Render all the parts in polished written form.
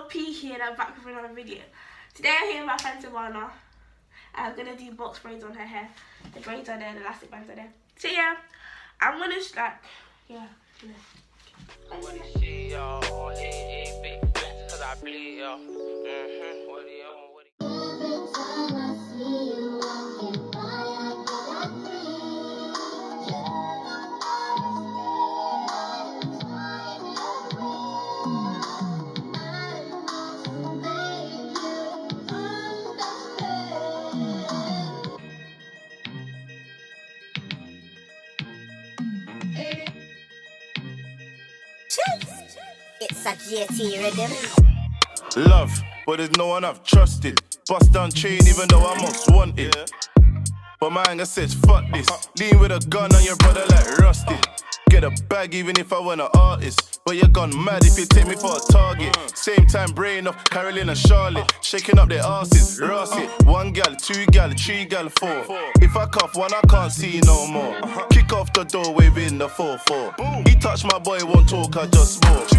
P here and I'm back with another video. Today I'm here with my friend Tavanna. I'm going to do box braids on her hair. The braids are there, the elastic bands are there. So yeah, I'm going to I It's a GT rhythm. Love, but there's no one I've trusted. Bust down chain even though I'm most wanted. But my anger says fuck this. Lean with a gun on your brother like Rusty. Get a bag even if I want an artist. But you're gone mad if you take me for a target. Same time brain off Carolyn and Charlotte. Shaking up their asses, Rossi. 1 gal, 2 gal, 3 gal, 4. If I cuff one I can't see no more. Kick off the door waving the 4-4. He touched my boy, won't talk, I just smoke.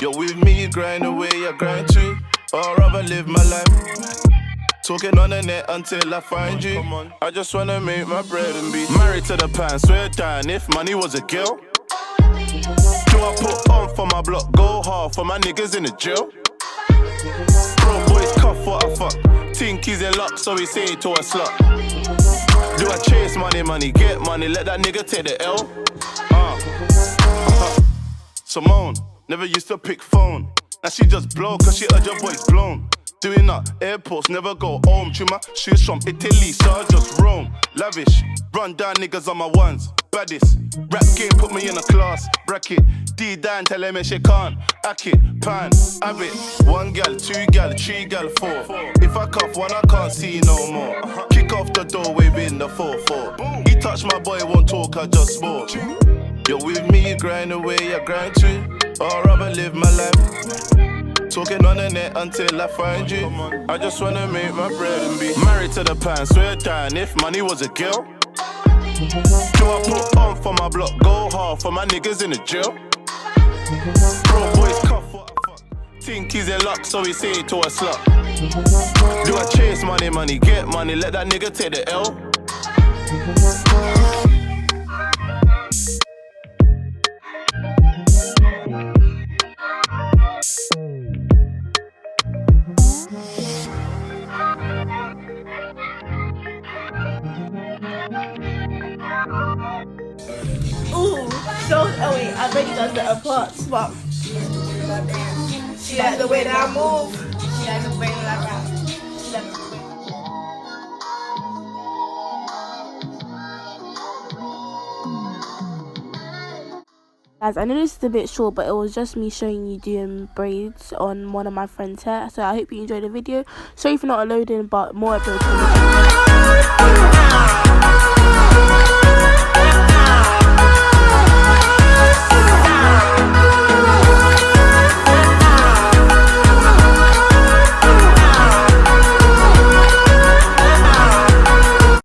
You're with me, you grind away, you grind too. Or I'd rather live my life talking on the net until I find you. I just wanna make my bread and be married to the pan, swear down if money was a girl. Do I put on for my block, go hard for my niggas in the jail? Bro, boys cuff what I fuck. Think he's in luck, so he say it to a slut. Do I chase money, get money, let that nigga take the L? Simone never used to pick phone. Now she just blow cause she heard your voice blown. Doing that, airports never go home. Trim my shoes from Italy, so I just roam. Lavish, run down niggas on my ones. Baddest, rap game put me in a class. Bracket, D-Dan tell me she can't. Ack it, pan, habit. 1 gal, 2 gal, 3 gal, 4. If I cuff one I can't see no more. Kick off the door waving the 4-4. He touched my boy, won't talk, I just smoke. You're with me, you grind away, you grind too. Or I'd rather live my life talking on the net until I find you. I just wanna make my bread and be married to the pan, swear down if money was a girl. Do I put on for my block, go hard for my niggas in the jail? Bro, boys cuff what I fuck. Think he's in luck, so he say it to a slut. Do I chase money, get money, let that nigga take the L? Ooh, so, oh wait, I've already done the parts, but she likes the way that I move. She likes the way that I rap. Guys, I know this is a bit short, but it was just me showing you doing braids on one of my friend's hair. So I hope you enjoyed the video. Sorry for not uploading, but more uploads.